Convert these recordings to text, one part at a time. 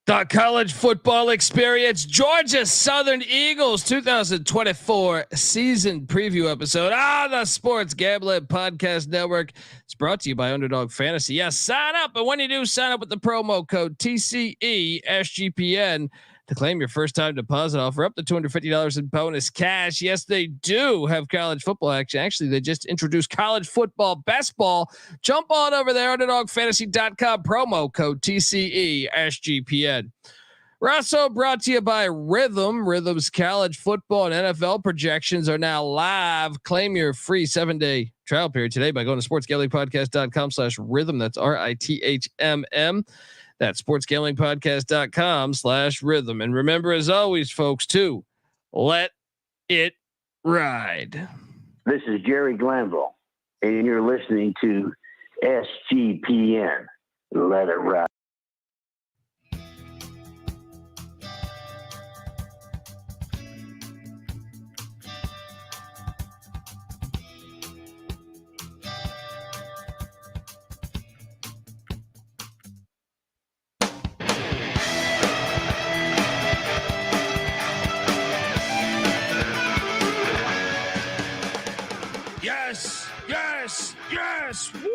The college football experience, Georgia Southern Eagles 2024 season preview episode on the Sports Gambling Podcast Network. It's brought to you by Underdog Fantasy. Yes, sign up. And when you do, sign up with the promo code TCESGPN to claim your first time deposit offer up to $250 in bonus cash. Yes, they do have college football action. Actually, they just introduced college football best ball. Jump on over there, underdogfantasy.com, promo code TCESGPN. We're also brought to you by Rhythm. Rhythm's college football and NFL projections are now live. Claim your free 7-day trial period today by going to sportsgamblingpodcast.com/rhythm. That's RITHMM. That's sportsgamblingpodcast.com/rhythm. And remember, as always, folks, to let it ride. This is Jerry Glanville, and you're listening to SGPN. Let it ride. Yes. Woo!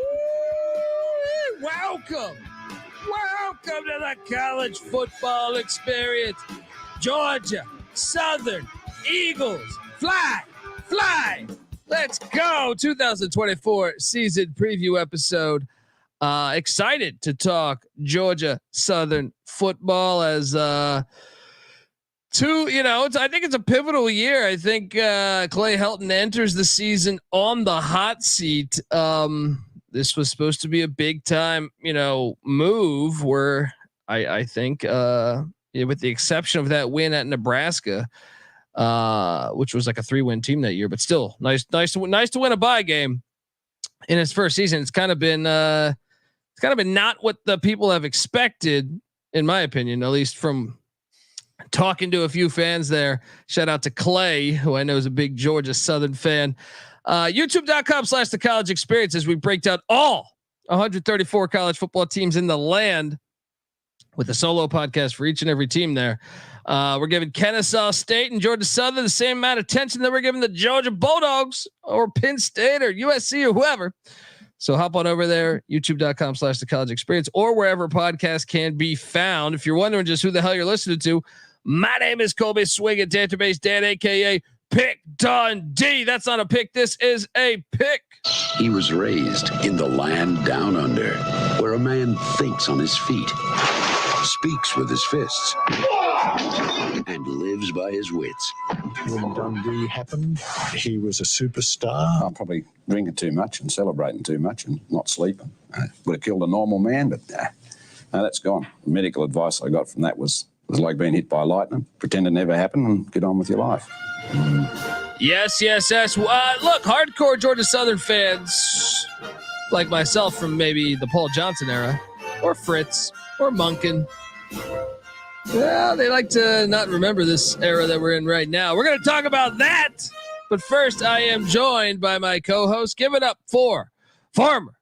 Welcome to the college football experience. Georgia Southern Eagles, fly. Let's go. 2024 season preview episode. Excited to talk Georgia Southern football as I think it's a pivotal year. I think Clay Helton enters the season on the hot seat. This was supposed to be a big time, move where I think, with the exception of that win at Nebraska, which was like a 3-win team that year, but still nice to win a bye game in his first season. It's kind of been not what the people have expected, in my opinion, at least from talking to a few fans there. Shout out to Clay, who I know is a big Georgia Southern fan. YouTube.com/the college experience as we break down all 134 college football teams in the land with a solo podcast for each and every team there. We're giving Kennesaw State and Georgia Southern the same amount of attention that we're giving the Georgia Bulldogs or Penn State or USC or whoever. So hop on over there, youtube.com/the college experience, or wherever podcasts can be found. If you're wondering just who the hell you're listening to, my name is Colby Swing at Database Dan, aka Pick Dundee. That's not a pick. This is a pick. He was raised in the land down under, where a man thinks on his feet, speaks with his fists, and lives by his wits. When Dundee happened, he was a superstar. I'm probably drinking too much and celebrating too much and not sleeping. Would have killed a normal man, but no, that's gone. The medical advice I got from that was like being hit by lightning. Pretend it never happened and get on with your life. Yes. Look, hardcore Georgia Southern fans like myself from maybe the Paul Johnson era, or Fritz, or Munkin. Well, they like to not remember this era that we're in right now. We're going to talk about that. But first, I am joined by my co-host. Give it up for former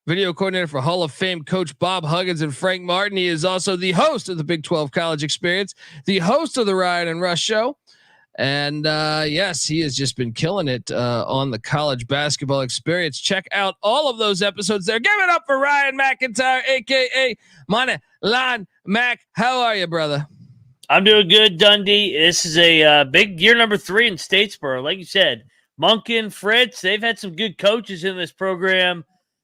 video coordinator for Hall of Fame coach Bob Huggins and Frank Martin. He is also the host of the Big 12 College Experience, the host of the Ryan and Rush Show. And yes, he has just been killing it on the college basketball experience. Check out all of those episodes there. Give it up for Ryan McIntyre, a.k.a. Money Line Mac. How are you, brother? I'm doing good, Dundee. This is a big year number 3 in Statesboro. Like you said, Munkin, Fritz, they've had some good coaches in this program.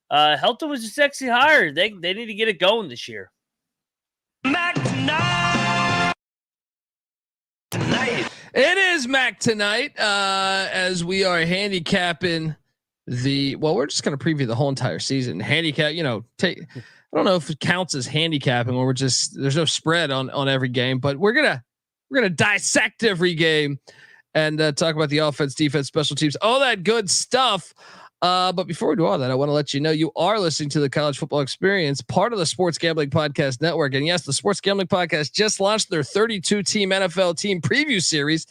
Helton was a sexy hire. They need to get it going this year. Mac tonight. It is Mac tonight as we are handicapping we're just going to preview the whole entire season. Handicap, I don't know if it counts as handicapping or there's no spread on every game, but we're going to dissect every game and talk about the offense, defense, special teams, all that good stuff. But before we do all that, I want to let you know you are listening to the College Football Experience, part of the Sports Gambling Podcast Network. And yes, the Sports Gambling Podcast just launched their 32-team NFL team preview series.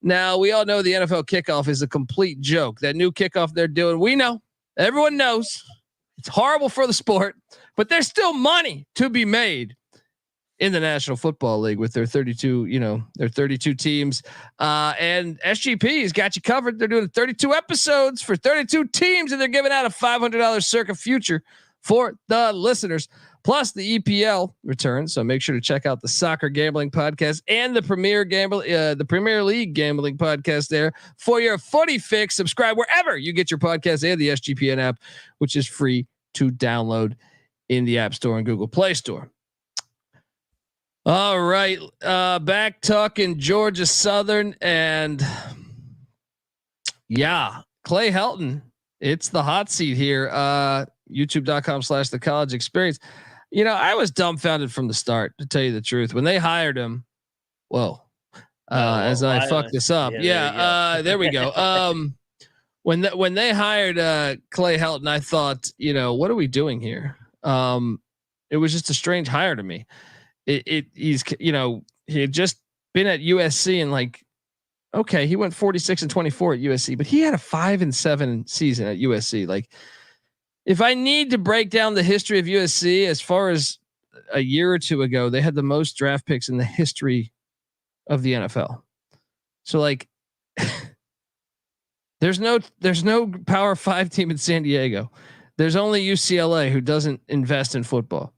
Now, we all know the NFL kickoff is a complete joke. That new kickoff they're doing, we know, everyone knows it's horrible for the sport, but there's still money to be made in the National Football League with their 32, their 32 teams. And SGP has got you covered. They're doing 32 episodes for 32 teams, and they're giving out a $500 circa future for the listeners. Plus the EPL returns. So make sure to check out the Soccer Gambling Podcast and the Premier League Gambling Podcast there for your footy fix. Subscribe wherever you get your podcast and the SGPN app, which is free to download in the App Store and Google Play Store. All right. Back talking Georgia Southern, and yeah, Clay Helton. It's the hot seat here. YouTube.com/the college experience. I was dumbfounded from the start, to tell you the truth. When they hired him, as I fucked this up. There we go. When they hired Clay Helton, I thought, what are we doing here? It was just a strange hire to me. He's he had just been at USC and he went 46-24 at USC, but he had a 5-7 season at USC. Like, if I need to break down the history of USC, as far as a year or two ago, they had the most draft picks in the history of the NFL. So there's no Power 5 team in San Diego. There's only UCLA who doesn't invest in football.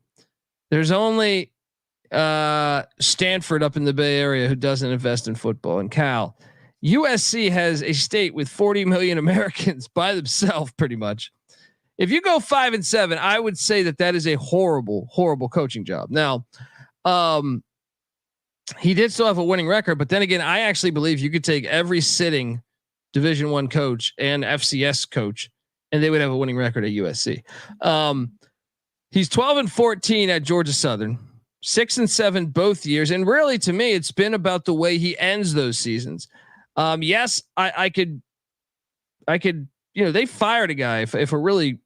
There's only Stanford up in the Bay Area who doesn't invest in football, and Cal. USC has a state with 40 million Americans by themselves, pretty much. If you go 5-7, I would say that is a horrible, horrible coaching job. Now, he did still have a winning record, but then again, I actually believe you could take every sitting Division I coach and FCS coach, and they would have a winning record at USC. He's 12-14 at Georgia Southern, 6-7 both years, and really, to me, it's been about the way he ends those seasons. Yes, I could. They fired a guy. If we're really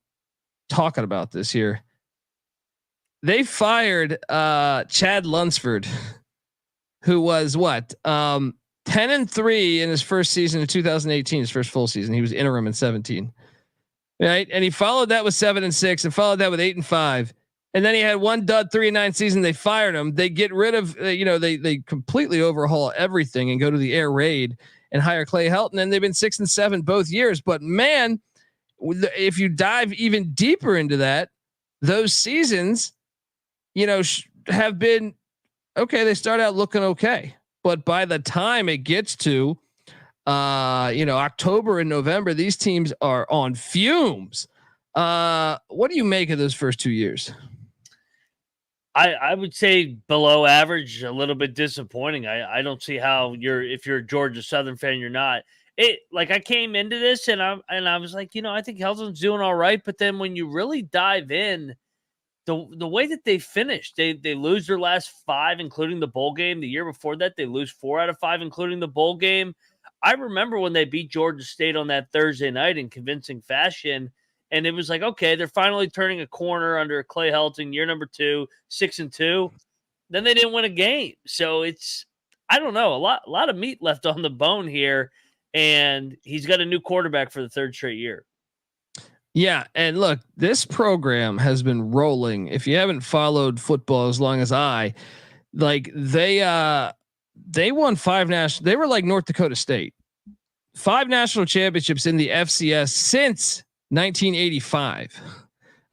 talking about this here, they fired Chad Lunsford, who was 10-3 in his first season in 2018, his first full season. He was interim in 17, right? And he followed that with 7-6, and followed that with 8-5, and then he had one dud 3-9 season. They fired him. They get rid of they completely overhaul everything and go to the air raid and hire Clay Helton, and they've been 6-7 both years. But man, if you dive even deeper into that, those seasons, have been okay. They start out looking okay, but by the time it gets to, October and November, these teams are on fumes. What do you make of those first 2 years? I would say below average, a little bit disappointing. I don't see how if you're a Georgia Southern fan, you're not. I came into this and I was like, I think Helton's doing all right. But then when you really dive in, the way that they finished, they lose their last 5, including the bowl game. The year before that, they lose 4 out of 5, including the bowl game. I remember when they beat Georgia State on that Thursday night in convincing fashion. And it was like, okay, they're finally turning a corner under Clay Helton, year number 2, 6-2. Then they didn't win a game. So I don't know, a lot of meat left on the bone here. And he's got a new quarterback for the 3rd straight year. Yeah. And look, this program has been rolling. If you haven't followed football as long as they won 5 national. They were like North Dakota State, 5 national championships in the FCS since 1985.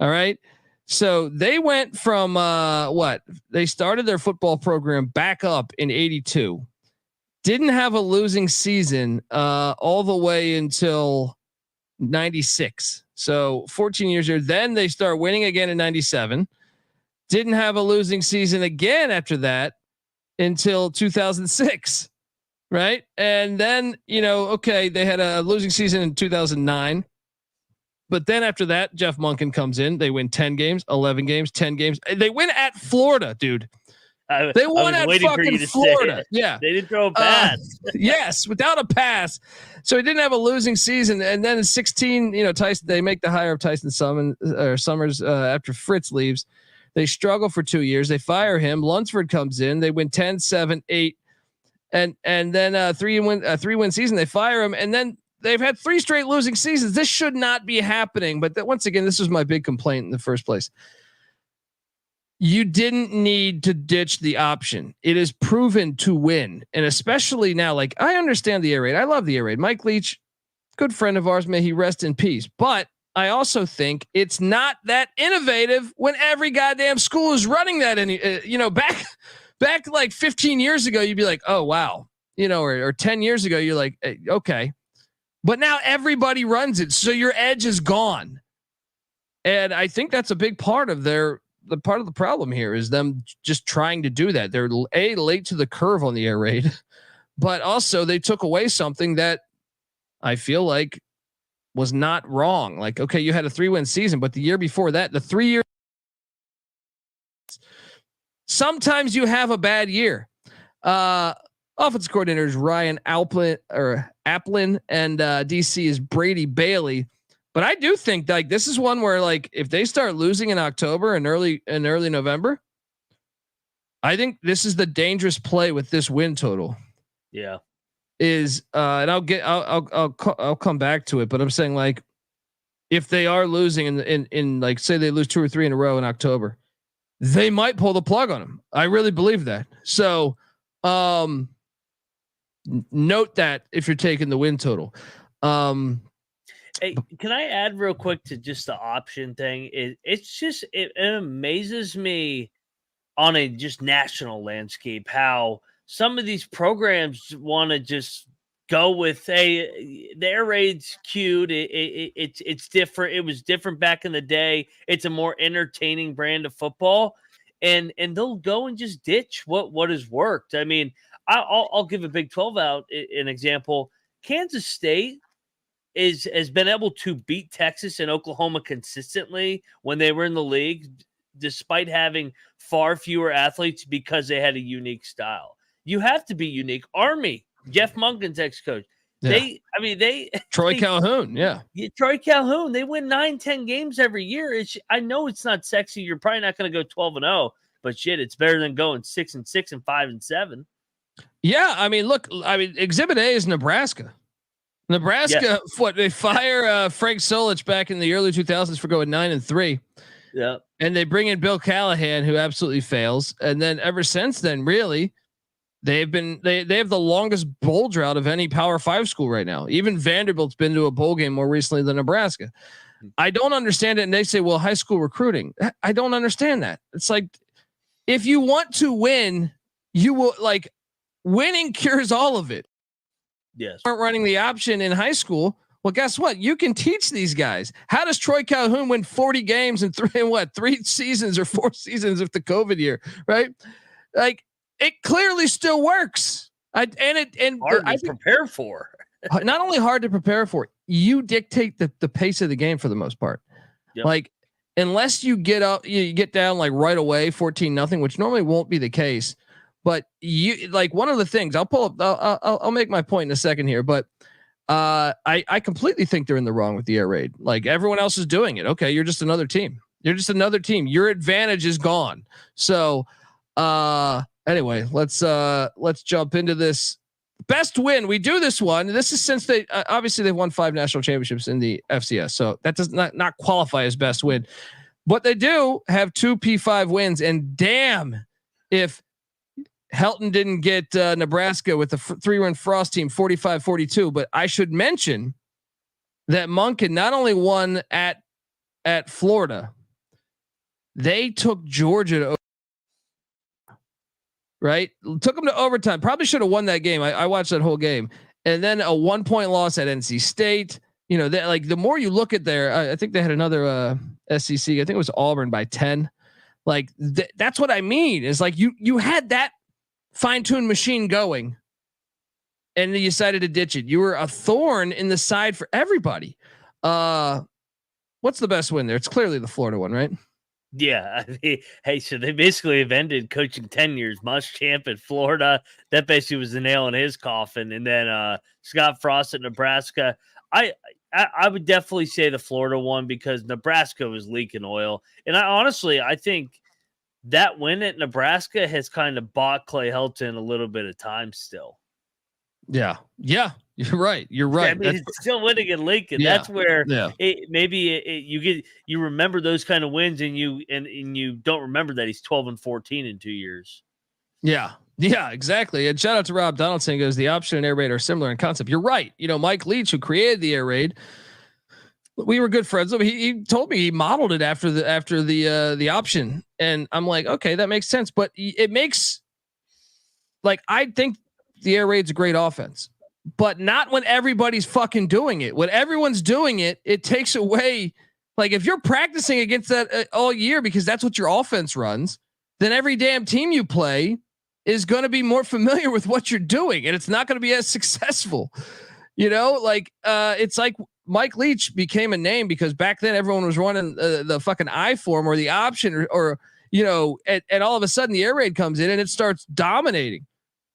All right. So they went from they started their football program back up in 82. Didn't have a losing season all the way until 96. So 14 years there. Then they start winning again in 97. Didn't have a losing season again after that until 2006. Right. And then, they had a losing season in 2009. But then after that, Jeff Monken comes in. They win 10 games, 11 games, 10 games. They win at Florida, dude. They won at fucking Florida. Yeah. They didn't throw a pass. Yes, without a pass. So he didn't have a losing season. And then in 16, Tyson, they make the hire of Tyson Summers after Fritz leaves. They struggle for 2 years. They fire him. Lunsford comes in. They win 10, 7, 8. And then 3 win season. They fire him. And then they've had 3 straight losing seasons. This should not be happening. But once again, this was my big complaint in the first place. you didn't need to ditch the option. It is proven to win. And especially now, like I understand the air raid. I love the air raid. Mike Leach, good friend of ours, may he rest in peace. But I also think it's not that innovative when every goddamn school is running that. Back like 15 years ago, you'd be like, oh, wow. Or 10 years ago, you're like, okay. But now everybody runs it. So your edge is gone. And I think that's a big part of the problem here is them just trying to do that. They're late to the curve on the air raid, but also they took away something that I feel like was not wrong. Like, okay, you had a 3-win season, but the year before that, the 3 years, sometimes you have a bad year. Offensive coordinators Ryan Applin and DC is Brady Bailey. But I do think like this is one where like if they start losing in October and early November, I think this is the dangerous play with this win total. Yeah. And I'll come back to it, but I'm saying like if they are losing in like say they lose 2 or 3 in a row in October, they might pull the plug on them. I really believe that. So note that if you're taking the win total. Hey, can I add real quick to just the option thing? It amazes me on a just national landscape how some of these programs want to just go with the air raid's cute. It's different. It was different back in the day. It's a more entertaining brand of football, and they'll go and just ditch what has worked. I mean, I'll give a Big 12 out an example. Kansas State has been able to beat Texas and Oklahoma consistently when they were in the league, despite having far fewer athletes because they had a unique style. You have to be unique. Army, Jeff Monken's ex-coach. Yeah. Troy Calhoun. Yeah. Troy Calhoun. They win 9-10 games every year. I know it's not sexy. You're probably not going to go 12-0, but shit, it's better than going 6-6 and 5-7. Yeah. I mean, look, Exhibit A is Nebraska. Nebraska, what they fire Frank Solich back in the early 2000s for going 9-3. Yeah. And they bring in Bill Callahan, who absolutely fails. And then ever since then, really, they have the longest bowl drought of any Power 5 school right now. Even Vanderbilt's been to a bowl game more recently than Nebraska. I don't understand it. And they say, well, high school recruiting. I don't understand that. It's like, if you want to win, you will like winning cures all of it. Yes. Aren't running the option in high school. Well, guess what? You can teach these guys. How does Troy Calhoun win 40 games in 3 seasons or 4 seasons of the COVID year? Right? Like it clearly still works. Hard to prepare for. Not only hard to prepare for, you dictate the pace of the game for the most part. Yep. Like unless you get down like right away, 14-0, which normally won't be the case. But you like one of the things I'll make my point in a second here, but I completely think they're in the wrong with the air raid. Like everyone else is doing it. Okay. You're just another team. Your advantage is gone. So anyway, let's jump into this best win. We do this one. This is since they obviously they've won 5 national championships in the FCS. So that does not qualify as best win, but they do have 2 P5 wins, and damn if Helton didn't get Nebraska with the 3-win Frost team 45-42, but I should mention that Monken not only won at Florida, they took Georgia to right? Took them to overtime. Probably should have won that game. I watched that whole game, and then a 1-point loss at NC State. You know, that like the more you look at there, I think they had another SEC. I think it was Auburn by 10. Like that's what I mean. Is like you had that fine-tuned machine going, and you decided to ditch it. You were a thorn in the side for everybody. What's the best win there? It's clearly the Florida one, right? Yeah. I mean, hey, so they basically have ended coaching 10 years. Muschamp at Florida. That basically was the nail in his coffin. And then Scott Frost at Nebraska. I would definitely say the Florida one because Nebraska was leaking oil. And I think that win at Nebraska has kind of bought Clay Helton a little bit of time still. Yeah. You're right. You're right. I mean, it's still winning in Lincoln. Yeah. That's where Yeah. you remember those kind of wins, and you don't remember that he's 12-14 in 2 years. Yeah. Yeah, exactly. And shout out to Rob Donaldson, goes, the option and air raid are similar in concept. You're right. Mike Leach, who created the air raid, we were good friends. He told me he modeled it after the option, and I'm like, okay, that makes sense. But it makes, like, I think the air raid's a great offense, but not when everybody's fucking doing it. When everyone's doing it, it takes away. Like, if you're practicing against that all year because that's what your offense runs, then every damn team you play is going to be more familiar with what you're doing, and it's not going to be as successful. It's like Mike Leach became a name because back then everyone was running the fucking I form or the option or and all of a sudden the air raid comes in and it starts dominating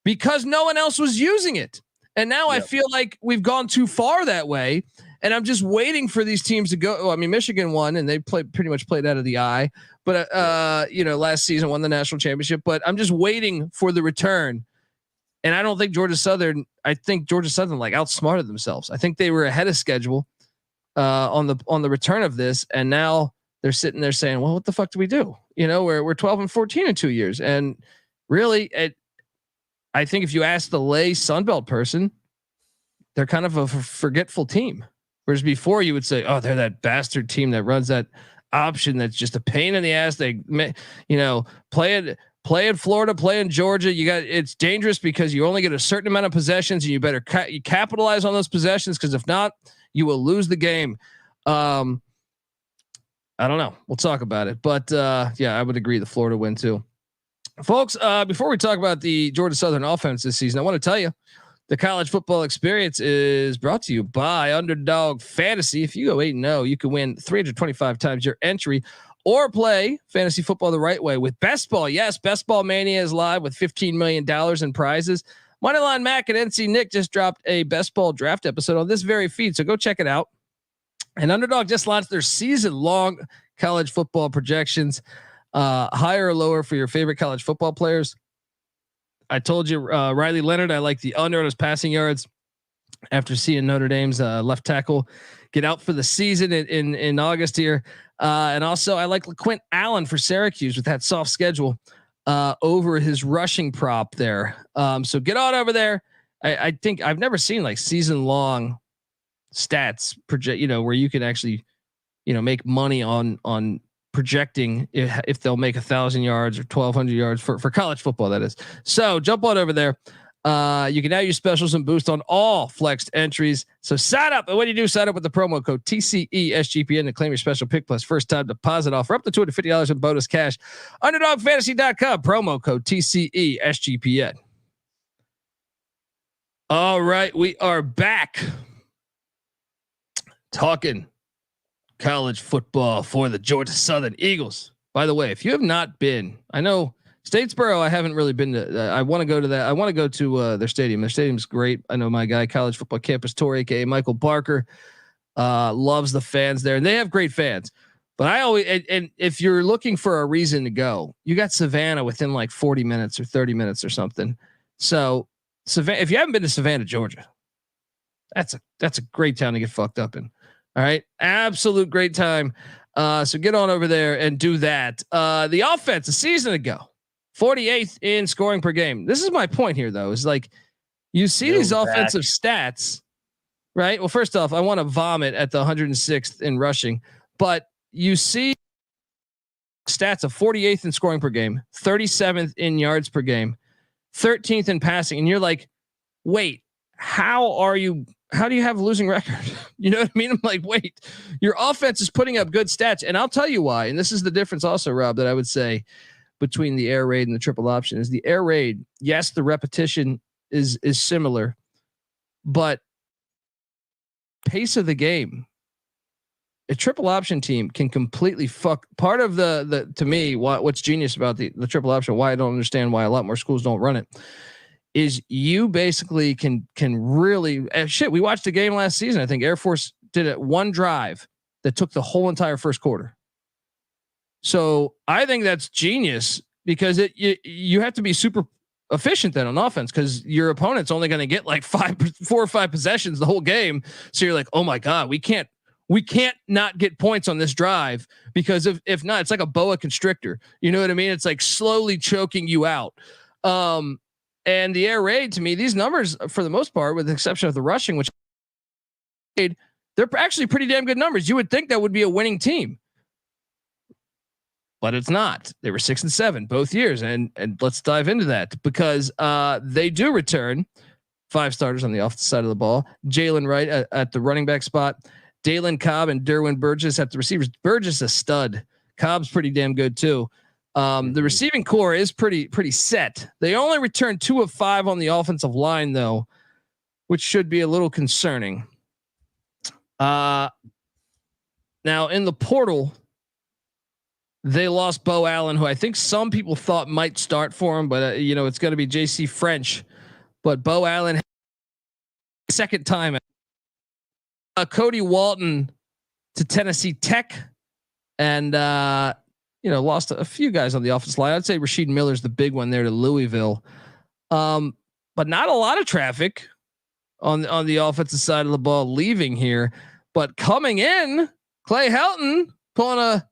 because no one else was using it. And now I feel like we've gone too far that way, and I'm just waiting for these teams to go. I mean, Michigan won, and they pretty much played out of the eye. But last season won the national championship. But I'm just waiting for the return. And I don't think Georgia Southern like outsmarted themselves. I think they were ahead of schedule on the return of this, and now they're sitting there saying, "Well, what the fuck do we do?" We're 12-14 in 2 years, and really, I think if you ask the lay Sunbelt person, they're kind of a forgetful team. Whereas before you would say, "Oh, they're that bastard team that runs that option that's just a pain in the ass." They, play in Florida, play in Georgia. It's dangerous because you only get a certain amount of possessions, and you better capitalize on those possessions, because if not, you will lose the game. I don't know. We'll talk about it, but I would agree the Florida win too, folks. Before we talk about the Georgia Southern offense this season, I want to tell you the college football experience is brought to you by Underdog Fantasy. If you go 8-0, you can win 325 times your entry, or play fantasy football the right way with Best Ball. Yes, Best Ball Mania is live with $15 million in prizes. Moneyline Mac and NC Nick just dropped a Best Ball draft episode on this very feed, so go check it out. And Underdog just launched their season-long college football projections, higher or lower for your favorite college football players. I told you, Riley Leonard, I like the under on his passing yards after seeing Notre Dame's left tackle get out for the season in August here. And also I like LaQuint Allen for Syracuse with that soft schedule over his rushing prop there. So get on over there. I think I've never seen like season long stats project, where you can actually, make money on projecting if they'll make 1,000 yards or 1,200 yards for college football. That is. So jump on over there. You can now use specials and boost on all flexed entries. So sign up. And when you do, sign up with the promo code TCESGPN to claim your special pick plus first time deposit offer up to $250 in bonus cash. UnderdogFantasy.com, promo code TCESGPN. All right. We are back talking college football for the Georgia Southern Eagles. By the way, if you have not been, I know Statesboro, I haven't really been to. I want to go to that. I want to go to their stadium. Their stadium's great. I know my guy, College Football Campus Tour, aka Michael Barker, loves the fans there, and they have great fans. But I always, and if you're looking for a reason to go, you got Savannah within like 40 minutes or 30 minutes or something. So Savannah, if you haven't been to Savannah, Georgia, that's a great town to get fucked up in. All right, absolute great time. So get on over there and do that. The offense a season ago, 48th in scoring per game. This is my point here, though, is like you see these offensive stats, right? Well, first off, I want to vomit at the 106th in rushing, but you see stats of 48th in scoring per game, 37th in yards per game, 13th in passing. And you're like, wait, how do you have a losing record? You know what I mean? I'm like, wait, your offense is putting up good stats. And I'll tell you why. And this is the difference also, Rob, that I would say between the air raid and the triple option is the air raid. Yes, the repetition is similar, but pace of the game, a triple option team can completely fuck part of the to me, what's genius about the triple option, why I don't understand why a lot more schools don't run it, is you basically can really shit. We watched a game last season. I think Air Force did it one drive that took the whole entire first quarter. So I think that's genius because you have to be super efficient then on offense because your opponent's only going to get like 4 or 5 possessions the whole game. So you're like, oh my God, we can't not get points on this drive because if not, it's like a boa constrictor. You know what I mean? It's like slowly choking you out. And the air raid, to me, these numbers for the most part, with the exception of the rushing, which they're actually pretty damn good numbers. You would think that would be a winning team, but it's not. They were 6 and 7 both years. And let's dive into that because they do return 5 starters on the offensive side of the ball. Jalen Wright at the running back spot, Dalen Cobb and Derwin Burgess at the receivers. Burgess a stud. Cobb's pretty damn good too. The receiving core is pretty set. They only returned 2 of 5 on the offensive line though, which should be a little concerning. Now in the portal, they lost Bo Allen, who I think some people thought might start for him, but it's going to be JC French. But Bo Allen, second time. Cody Walton to Tennessee Tech, and lost a few guys on the offensive line. I'd say Rasheed Miller's the big one there to Louisville, but not a lot of traffic on the offensive side of the ball leaving here. But coming in, Clay Helton pulling a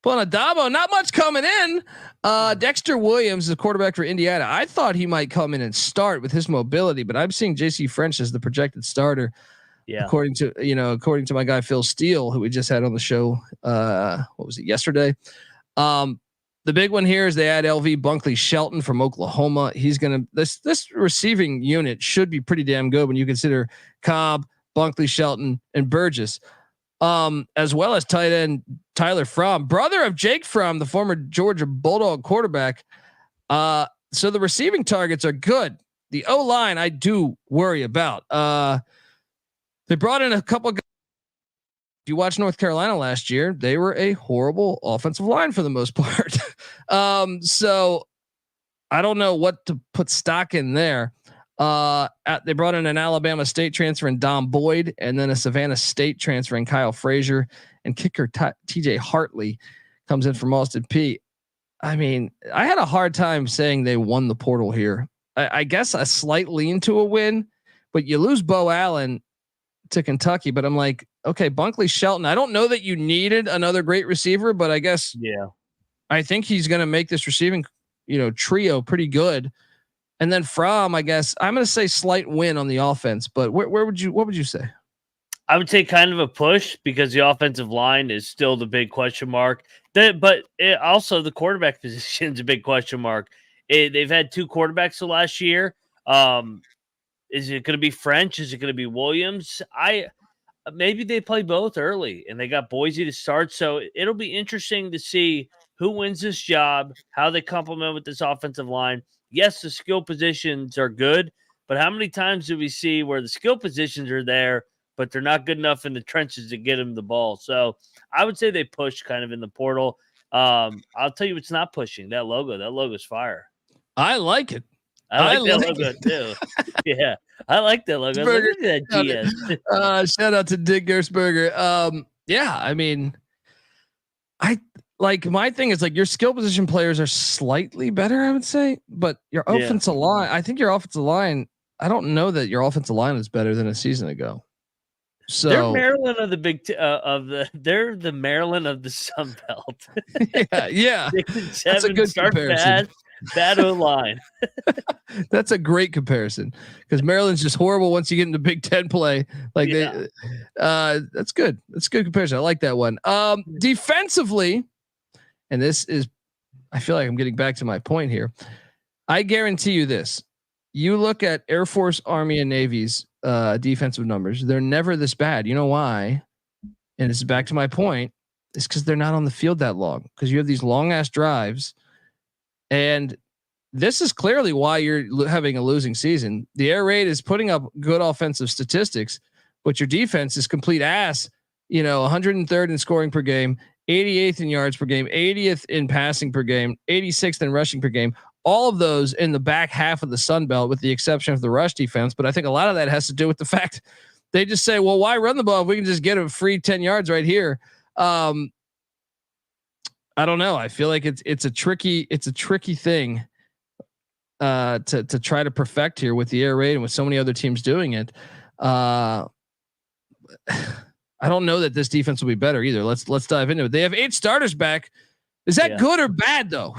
Dabo, not much coming in. Dexter Williams is a quarterback for Indiana. I thought he might come in and start with his mobility, but I'm seeing JC French as the projected starter. Yeah. According to my guy, Phil Steele, who we just had on the show. What was it yesterday? The big one here is they add LV Bunkley Shelton from Oklahoma. He's going to, this receiving unit should be pretty damn good when you consider Cobb, Bunkley Shelton, and Burgess. As well as tight end Tyler Fromm, brother of Jake Fromm, the former Georgia Bulldog quarterback. So the receiving targets are good. The O-line I do worry about. They brought in a couple of guys. If you watch North Carolina last year, they were a horrible offensive line for the most part. So I don't know what to put stock in there. They brought in an Alabama State transfer in Dom Boyd, and then a Savannah State transfer in Kyle Frazier, and kicker TJ Hartley comes in from Austin P. I mean, I had a hard time saying they won the portal here. I guess a slight lean to a win, but you lose Bo Allen to Kentucky. But I'm like, okay, Bunkley Shelton. I don't know that you needed another great receiver, but I guess I think he's going to make this receiving trio pretty good. And then Fromm, I guess I'm going to say slight win on the offense, but what would you say? I would say kind of a push because the offensive line is still the big question mark. Also the quarterback position is a big question mark. They've had 2 quarterbacks the last year. Is it going to be French? Is it going to be Williams? Maybe they play both early and they got Boise to start. So it'll be interesting to see who wins this job, how they complement with this offensive line. Yes, the skill positions are good, but how many times do we see where the skill positions are there, but they're not good enough in the trenches to get them the ball? So I would say they push kind of in the portal. I'll tell you, it's not pushing. That logo's fire. I like it. I like that logo too. Yeah, I like that logo. Look at that GS. Shout out to Dick Gersberger. Yeah, I mean, my thing is like your skill position players are slightly better, I would say, but your offensive line, I think your offensive line, I don't know that your offensive line is better than a season ago. So they're Maryland of the big they're the Maryland of the Sun Belt. yeah. That's a good comparison. Bad O-line. That's a great comparison because Maryland's just horrible once you get into Big Ten play. That's good. That's a good comparison. I like that one. Defensively, and this is, I feel like I'm getting back to my point here. I guarantee you this. You look at Air Force, Army, and Navy's defensive numbers. They're never this bad. You know why? And it's back to my point. It's because they're not on the field that long because you have these long ass drives. And this is clearly why you're having a losing season. The air raid is putting up good offensive statistics, but your defense is complete ass. 103rd in scoring per game, 88th in yards per game, 80th in passing per game, 86th in rushing per game. All of those in the back half of the Sun Belt, with the exception of the rush defense. But I think a lot of that has to do with the fact they just say, well, why run the ball if we can just get a free 10 yards right here? I don't know. I feel like it's a tricky thing. to try to perfect here with the air raid and with so many other teams doing it. I don't know that this defense will be better either. Let's dive into it. They have 8 starters back. Is that good or bad though?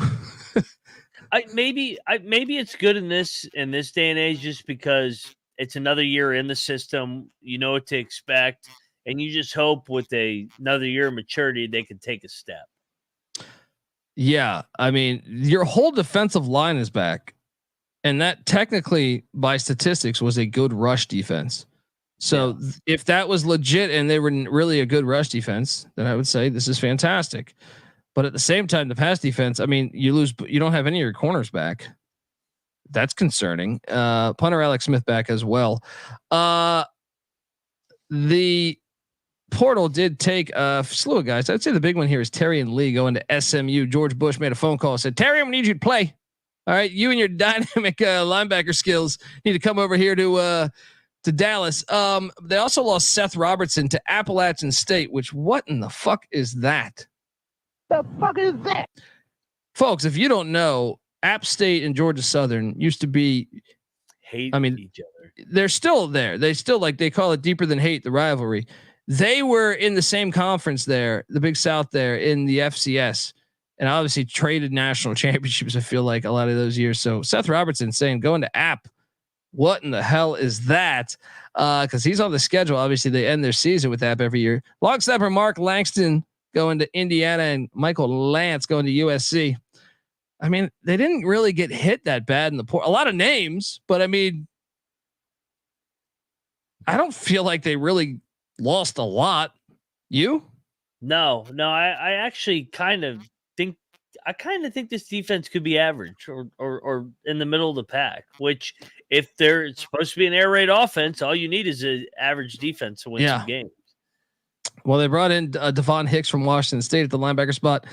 Maybe it's good in this day and age, just because it's another year in the system. You know what to expect, and you just hope with another year of maturity they can take a step. Yeah, I mean, your whole defensive line is back, and that technically, by statistics, was a good rush defense. So if that was legit and they were really a good rush defense, then I would say this is fantastic. But at the same time, the pass defense, I mean, you don't have any of your corners back. That's concerning. Punter Alex Smith back as well. The portal did take a slew of guys. I'd say the big one here is Terry and Lee going to SMU. George Bush made a phone call, said, Terry, I'm gonna need you to play. All right. You and your dynamic linebacker skills need to come over here to Dallas. They also lost Seth Robertson to Appalachian State, which what in the fuck is that? The fuck is that? Folks, if you don't know, App State and Georgia Southern used to be each other. They're still there. They still they call it deeper than hate, the rivalry. They were in the same conference there, the Big South there in the FCS, and obviously traded national championships. I feel like a lot of those years. So Seth Robertson saying going to App, what in the hell is that? Because he's on the schedule. Obviously, they end their season with App every year. Long snapper Mark Langston going to Indiana and Michael Lance going to USC. I mean, they didn't really get hit that bad in the port. A lot of names, but I mean, I don't feel like they really lost a lot. You? No. I actually kind of think this defense could be average or in the middle of the pack. Which, if they're supposed to be an air raid offense, all you need is an average defense to win some games. Well, they brought in Devon Hicks from Washington State at the linebacker spot,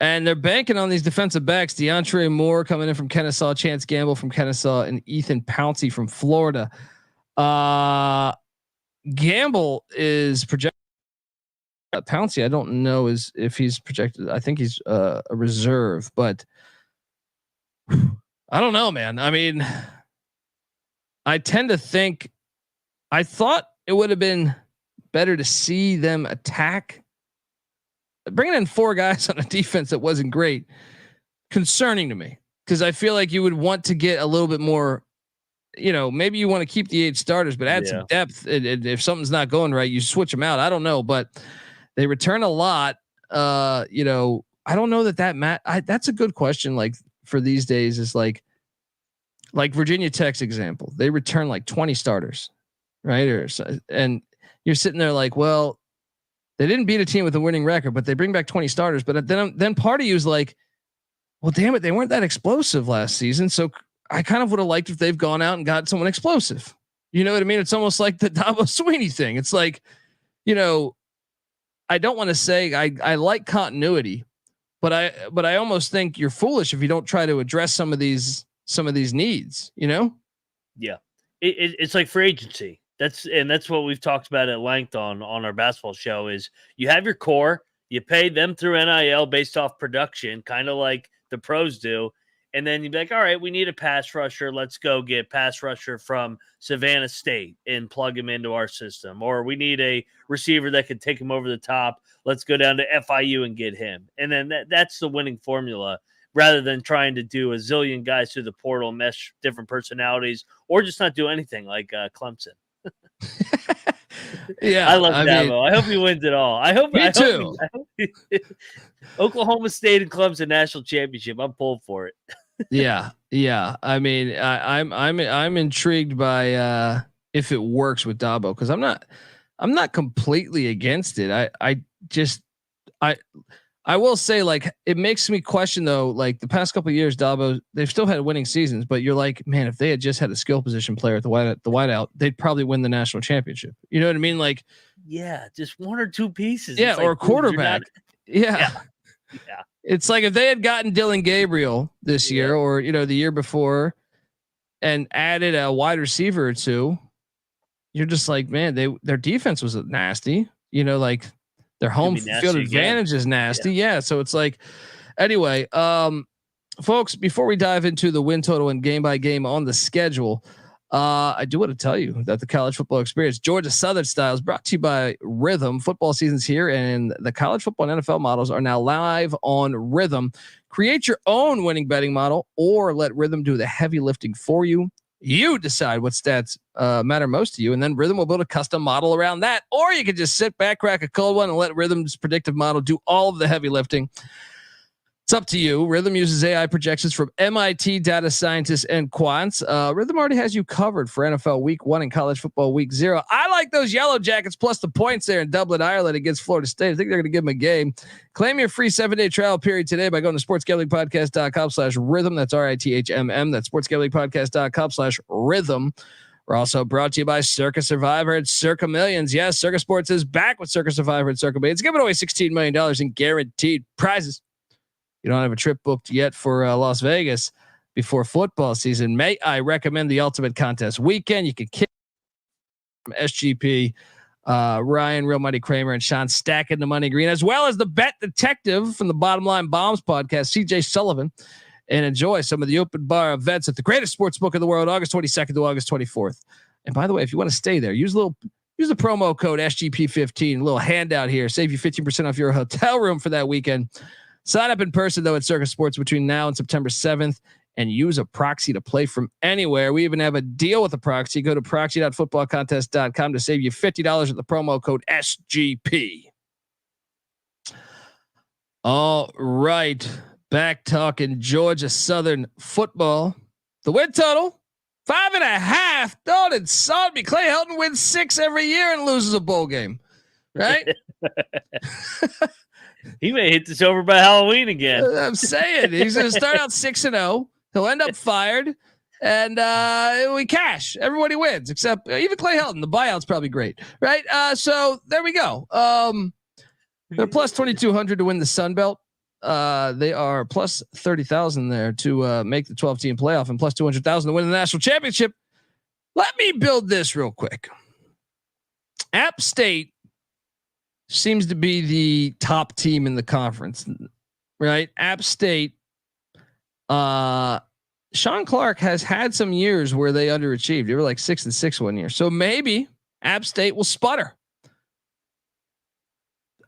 and they're banking on these defensive backs. DeAndre Moore coming in from Kennesaw, Chance Gamble from Kennesaw, and Ethan Pouncey from Florida. Gamble is projected. Pouncey, I don't know if he's projected. I think he's a reserve, but I don't know, man. I mean, I tend to think. I thought it would have been better to see them attack. Bringing in 4 guys on a defense that wasn't great, concerning to me, because I feel like you would want to get a little bit more. Maybe you want to keep the 8 starters, but add some depth. If something's not going right, you switch them out. I don't know, but they return a lot. I don't know that that's a good question. Like for these days is like Virginia Tech's example. They return like 20 starters, right? And you're sitting there like, well, they didn't beat a team with a winning record, but they bring back 20 starters. But then part of you is like, well, damn it, they weren't that explosive last season. So I kind of would have liked if they've gone out and got someone explosive. You know what I mean? It's almost like the Dabo Sweeney thing. It's like, I don't want to say I like continuity, but I almost think you're foolish if you don't try to address some of these needs. Yeah, it's like free agency. That's what we've talked about at length on our basketball show. Is you have your core, you pay them through NIL based off production, kind of like the pros do. And then you'd be like, all right, we need a pass rusher. Let's go get pass rusher from Savannah State and plug him into our system. Or we need a receiver that can take him over the top. Let's go down to FIU and get him. And then that's the winning formula, rather than trying to do a zillion guys through the portal, mesh different personalities, or just not do anything like Clemson. Yeah, I love Dabo. I hope he wins it all. I hope. Me too. Oklahoma State and Clemson national championship. I'm pulled for it. Yeah. I mean, I'm intrigued by if it works with Dabo, because I'm not completely against it. I will say, like, it makes me question though, like the past couple of years, Dabo, they've still had winning seasons, but you're like, man, if they had just had a skill position player at the wideout, they'd probably win the national championship. You know what I mean? Like, yeah, just 1 or 2 pieces. Yeah. Or like, a quarterback. Yeah. It's like if they had gotten Dylan Gabriel this year, or, the year before, and added a wide receiver or 2, you're just like, man, their defense was nasty, like their home field advantage is nasty. Yeah. So it's like, anyway, folks, before we dive into the win total and game by game on the schedule, I do want to tell you that the college football experience, Georgia Southern Style, is brought to you by Rhythm. Football season's here, and the college football and NFL models are now live on Rhythm. Create your own winning betting model, or let Rhythm do the heavy lifting for you. You decide what stats matter most to you, and then Rhythm will build a custom model around that. Or you can just sit back, crack a cold one, and let Rhythm's predictive model do all of the heavy lifting. It's up to you. Rhythm uses AI projections from MIT data scientists and quants. Rhythm already has you covered for NFL Week 1 and college football Week 0. I like those Yellow Jackets plus the points there in Dublin, Ireland against Florida State. I think they're going to give them a game. Claim your free 7-day trial period today by going to sportsgamblingpodcast.com/rhythm. That's RITHMM. That's sportsgamblingpodcast.com/rhythm. We're also brought to you by Circa Survivor and Circa Millions. Yes, Circa Sports is back with Circa Survivor and Circa Millions, giving away $16 million in guaranteed prizes. You don't have a trip booked yet for Las Vegas before football season. May I recommend the Ultimate Contest Weekend? You can kick from SGP, Ryan, Real Money Kramer, and Sean stacking the money green, as well as the Bet Detective from the Bottom Line Bombs podcast, CJ Sullivan, and enjoy some of the open bar events at the greatest sports book in the world, August 22nd to August 24th. And by the way, if you want to stay there, use the promo code SGP15, a little handout here, save you 15% off your hotel room for that weekend. Sign up in person, though, at Circa Sports between now and September 7th and use a proxy to play from anywhere. We even have a deal with a proxy. Go to proxy.footballcontest.com to save you $50 with the promo code SGP. All right. Back talking Georgia Southern football. The win total, 5.5. Don't insult me. Clay Helton wins 6 every year and loses a bowl game. Right? He may hit this over by Halloween again. I'm saying he's going to start out 6-0. He'll end up fired, and we cash. Everybody wins except even Clay Helton. The buyout's probably great, right? So there we go. They're plus 2,200 to win the Sun Belt. They are plus 30,000 there to make the 12-team playoff, and plus 200,000 to win the national championship. Let me build this real quick. App State seems to be the top team in the conference, right? App State. Sean Clark has had some years where they underachieved. They were like 6-6 one year. So maybe App State will sputter.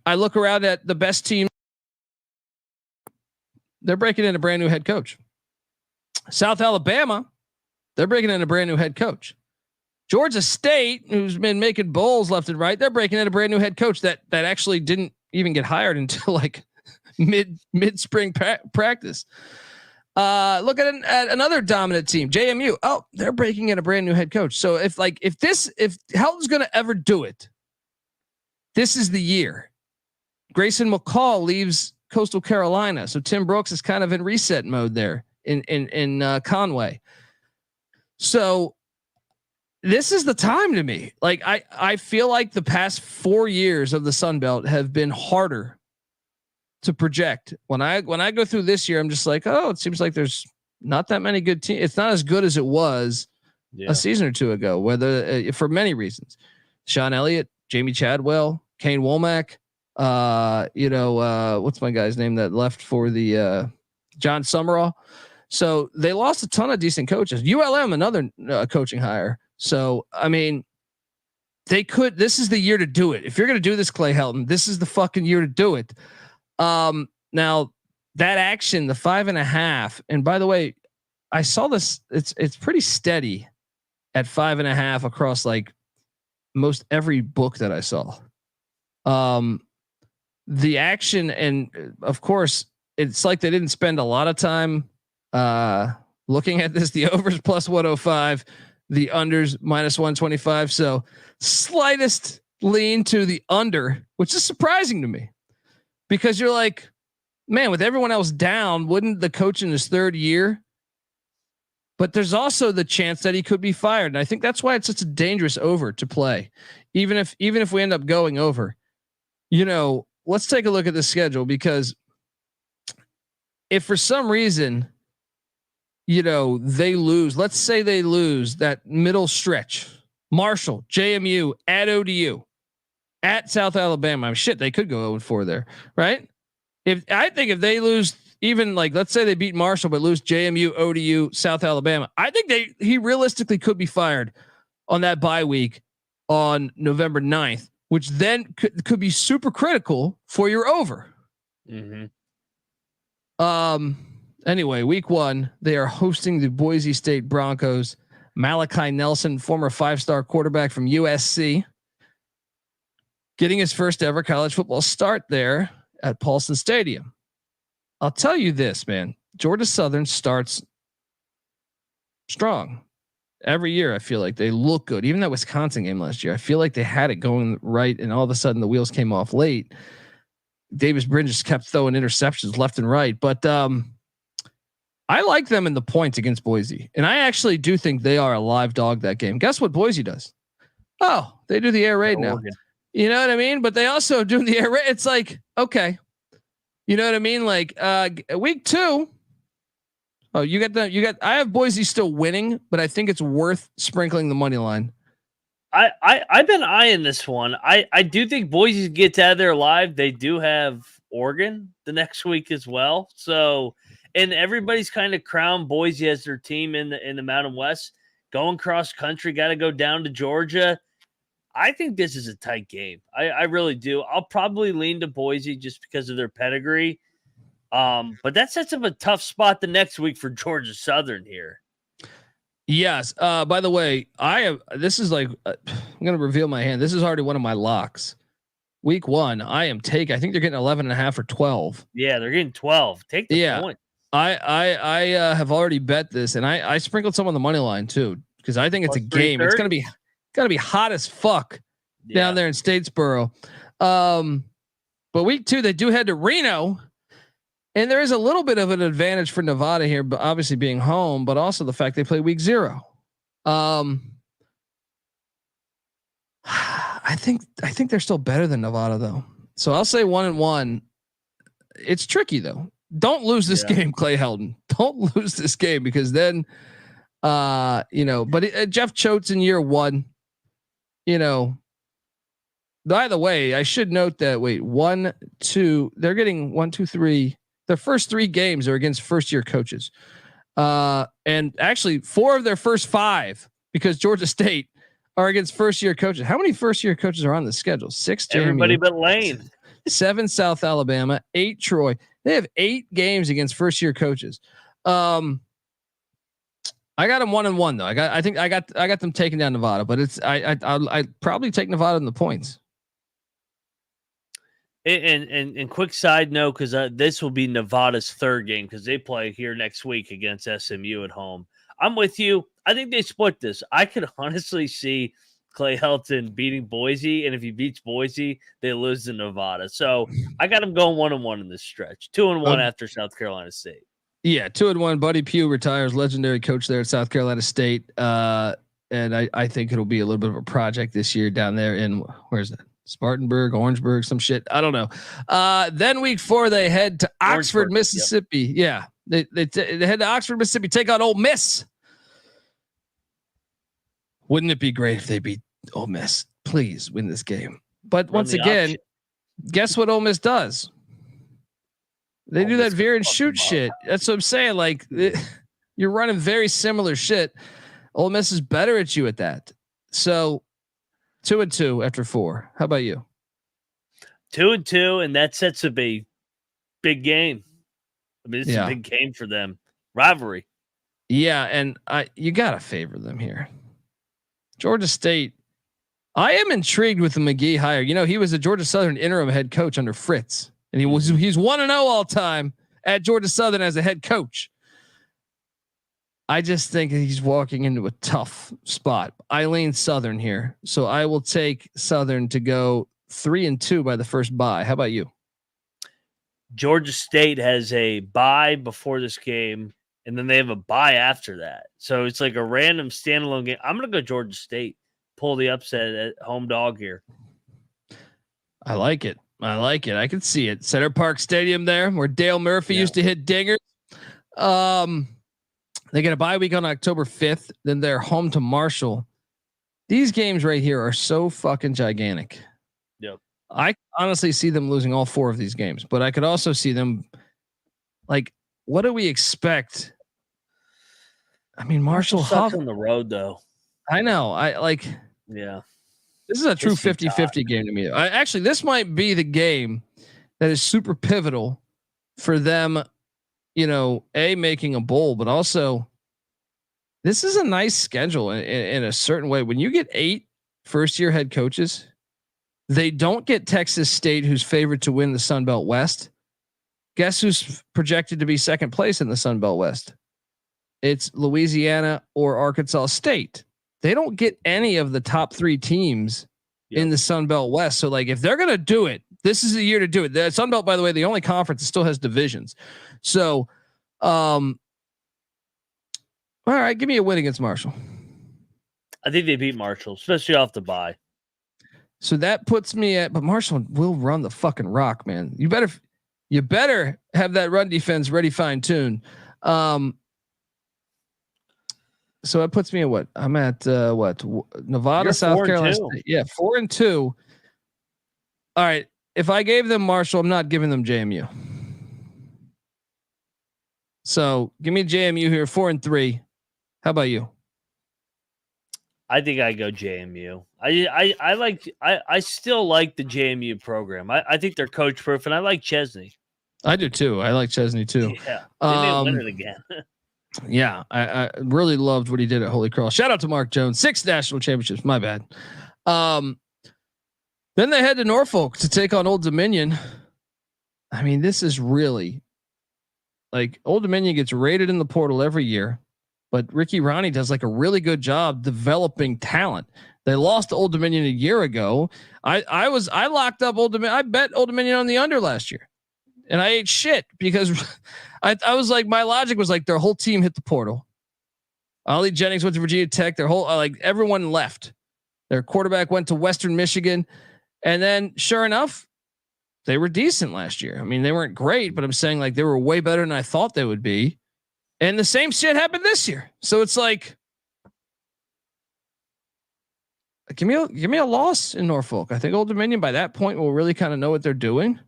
I look around at the best team. They're breaking in a brand new head coach. South Alabama, they're breaking in a brand new head coach. Georgia State, who's been making bowls left and right, they're breaking in a brand new head coach that actually didn't even get hired until like mid spring practice. Look at another dominant team, JMU. Oh, they're breaking in a brand new head coach. So if Helton's going to ever do it, this is the year. Grayson McCall leaves Coastal Carolina, so Tim Brooks is kind of in reset mode there in Conway. So this is the time to me. Like I feel like the past 4 years of the Sun Belt have been harder to project. When I go through this year, I'm just like, oh, it seems like there's not that many good teams. It's not as good as it was a season or two ago, whether for many reasons. Sean Elliott, Jamie Chadwell, Kane Womack, what's my guy's name that left for the John Summerall. So they lost a ton of decent coaches. ULM, another coaching hire. So, I mean, this is the year to do it. If you're going to do this, Clay Helton, this is the fucking year to do it. Now that action, the 5.5, and by the way, I saw this, it's pretty steady at 5.5 across like most every book that I saw. The action, and of course it's like they didn't spend a lot of time, looking at this. The overs plus 105, the unders minus 125. So slightest lean to the under, which is surprising to me because you're like, man, with everyone else down, wouldn't the coach in his 3rd year? But there's also the chance that he could be fired. And I think that's why it's such a dangerous over to play. Even if we end up going over, let's take a look at the schedule, because if for some reason, they lose, let's say they lose that middle stretch, Marshall, JMU, at ODU, at South Alabama. Shit, they could go 0-4 there, right? If they lose, even like, let's say they beat Marshall, but lose JMU, ODU, South Alabama. I think he realistically could be fired on that bye week on November 9th, which then could be super critical for your over. Mm-hmm. Anyway, week 1, they are hosting the Boise State Broncos. Malachi Nelson, former 5-star quarterback from USC, getting his first ever college football start there at Paulson Stadium. I'll tell you this, man, Georgia Southern starts strong every year. I feel like they look good. Even that Wisconsin game last year, I feel like they had it going right. And all of a sudden the wheels came off late. Davis Bridges kept throwing interceptions left and right, but, I like them in the points against Boise. And I actually do think they are a live dog that game. Guess what Boise does? Oh, they do the air raid now. You know what I mean? But they also do the air raid. It's like, okay. You know what I mean? Like week 2. Oh, I have Boise still winning, but I think it's worth sprinkling the money line. I've been eyeing this one. I do think Boise gets out of there alive. They do have Oregon the next week as well. So, and everybody's kind of crowned Boise as their team in the Mountain West. Going cross country, got to go down to Georgia. I think this is a tight game. I really do. I'll probably lean to Boise just because of their pedigree. But that sets up a tough spot the next week for Georgia Southern here. Yes. By the way, this is like, I'm going to reveal my hand. This is already one of my locks. Week 1, I think they're getting 11.5 or 12. Yeah, they're getting 12. Take the point. I have already bet this, and I sprinkled some on the money line too, because I think it's a game. It's going to be hot as fuck down there in Statesboro. But week 2, they do head to Reno. And there is a little bit of an advantage for Nevada here, but obviously being home, but also the fact they play week 0. I think they're still better than Nevada though. So I'll say 1-1. It's tricky though. Don't lose this game, Clay Helton. Don't lose this game because then, but Jeff Choate's in year 1, by the way, I should note that, 1, 2, they're getting 1, 2, 3. Their first 3 games are against first-year coaches. And actually 4 of their first 5, because Georgia State are against first-year coaches. How many first-year coaches are on the schedule? 6. Everybody but Lane. 7 South Alabama, 8 Troy. They have 8 games against first-year coaches. I got them 1-1 though. I think I got them taking down Nevada, but it's I probably take Nevada in the points. And quick side note, because this will be Nevada's 3rd game because they play here next week against SMU at home. I'm with you. I think they split this. I could honestly see Clay Helton beating Boise, and if he beats Boise, they lose to Nevada. So I got them going 1-1 in this stretch. 2-1 after South Carolina State. Yeah, 2-1. Buddy Pugh retires, legendary coach there at South Carolina State, and I think it'll be a little bit of a project this year down there in where's that? Spartanburg, Orangeburg, some shit. I don't know. Then week 4, they head to Oxford, Mississippi. Yep. Yeah. They head to Oxford, Mississippi, take out Ole Miss. Wouldn't it be great if they beat Ole Miss? Please win this game. But once again, guess what Ole Miss does? They do that veer and shoot shit. That's what I'm saying. Like you're running very similar shit. Ole Miss is better at you at that. So 2-2 after 4. How about you? 2-2, and that sets up a big game. I mean, it's a big game for them. Rivalry. Yeah, and you gotta favor them here. Georgia State. I am intrigued with the McGee hire. He was a Georgia Southern interim head coach under Fritz, and he's 1-0 all time at Georgia Southern as a head coach. I just think he's walking into a tough spot. I lean Southern here, so I will take Southern to go 3-2 by the first bye. How about you? Georgia State has a bye before this game, and then they have a bye after that. So it's like a random standalone game. I'm going to go Georgia State, pull the upset at home dog here. I like it. I can see it. Center Park Stadium there, where Dale Murphy used to hit dingers. They get a bye week on October 5th. Then they're home to Marshall. These games right here are so fucking gigantic. Yep. I honestly see them losing all 4 of these games, but I could also see them Like, what do we expect? I mean, Marshall sucks Huff on the road, though. I know. I like. Yeah. This is a true It's too 50-50 game to me. Actually, this might be the game that is super pivotal for them, making a bowl, but also this is a nice schedule in a certain way. When you get 8 first-year head coaches, they don't get Texas State, who's favored to win the Sun Belt West. Guess who's projected to be second place in the Sun Belt West? It's Louisiana or Arkansas State. They don't get any of the top 3 teams in the Sun Belt West. So like, if they're going to do it, this is the year to do it. The Sun Belt, by the way, the only conference that still has divisions. So, all right, give me a win against Marshall. I think they beat Marshall, especially off the bye. So that puts me at, but Marshall will run the fucking rock, man. You better have that run defense ready, fine tuned. So that puts me at what? I'm at Nevada, South Carolina State. Yeah, 4-2. All right. If I gave them Marshall, I'm not giving them JMU. So give me JMU here, 4-3. How about you? I think I go JMU. I still like the JMU program. I think they're coach proof, and I like Chesney. I do too. I like Chesney too. Yeah, they may win it again. Yeah, I really loved what he did at Holy Cross. Shout out to Mark Jones, 6 national championships. My bad. Then they head to Norfolk to take on Old Dominion. I mean, this is really like Old Dominion gets rated in the portal every year, but Ricky Ronnie does like a really good job developing talent. They lost to Old Dominion a year ago. I locked up Old Dominion. I bet Old Dominion on the under last year, and I ate shit because I was like, my logic was like their whole team hit the portal. Ollie Jennings went to Virginia Tech. Their whole like everyone left. Their quarterback went to Western Michigan, and then sure enough, they were decent last year. I mean, they weren't great, but I'm saying like they were way better than I thought they would be. And the same shit happened this year. So it's like, give me a loss in Norfolk. I think Old Dominion by that point will really kind of know what they're doing.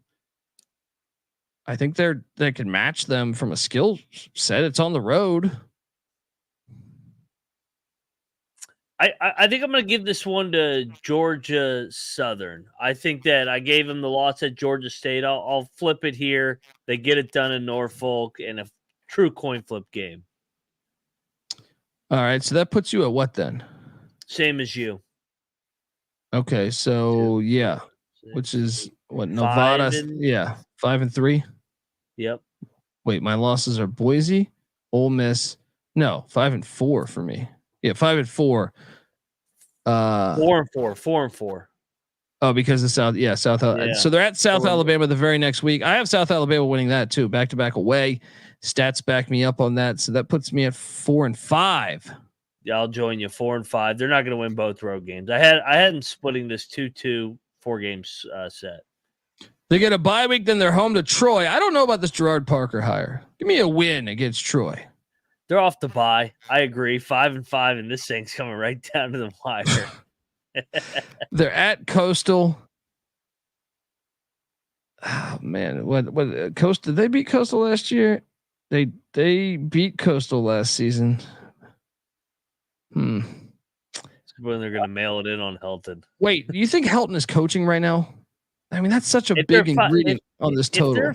I think they can match them from a skill set. It's on the road. I think I'm going to give this one to Georgia Southern. I think that I gave them the loss at Georgia State. I'll flip it here. They get it done in Norfolk in a true coin flip game. All right. So that puts you at what then? Same as you. Okay. So 2, yeah, 6, which is what Nevada. 5-3. Yep. Wait, my losses are Boise, Ole Miss. No, 5-4 for me. Yeah, 5-4. 4-4. Oh, because of South. Yeah, South. Yeah. So they're at South Alabama the very next week. I have South Alabama winning that too, back to back away. Stats back me up on that, so that puts me at 4-5. Yeah, I'll join you. 4-5. They're not going to win both road games. I had them splitting this 2-2 4 games set. They get a bye week, then they're home to Troy. I don't know about this Gerard Parker hire. Give me a win against Troy. They're off the bye. I agree. 5-5, and this thing's coming right down to the wire. They're at Coastal. Oh man, what Coastal? Did they beat Coastal last year? They beat Coastal last season. When they're going to mail it in on Helton. Wait, do you think Helton is coaching right now? I mean, that's such a big ingredient on this total.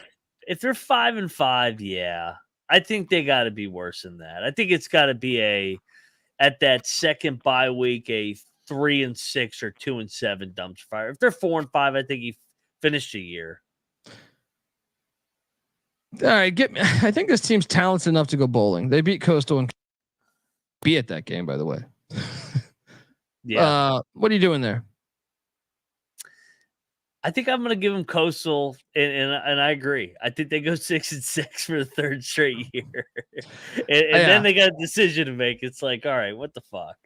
If they're 5-5, yeah, I think they got to be worse than that. I think it's got to be at that second bye week, a 3-6 or 2-7 dumpster fire. If they're 4-5, I think he finished a year. All right, I think this team's talented enough to go bowling. They beat Coastal and be at that game, by the way. Yeah. What are you doing there? I think I'm going to give them Coastal, and I agree. I think they go 6-6 for the third straight year, and then they got a decision to make. It's like, all right, what the fuck?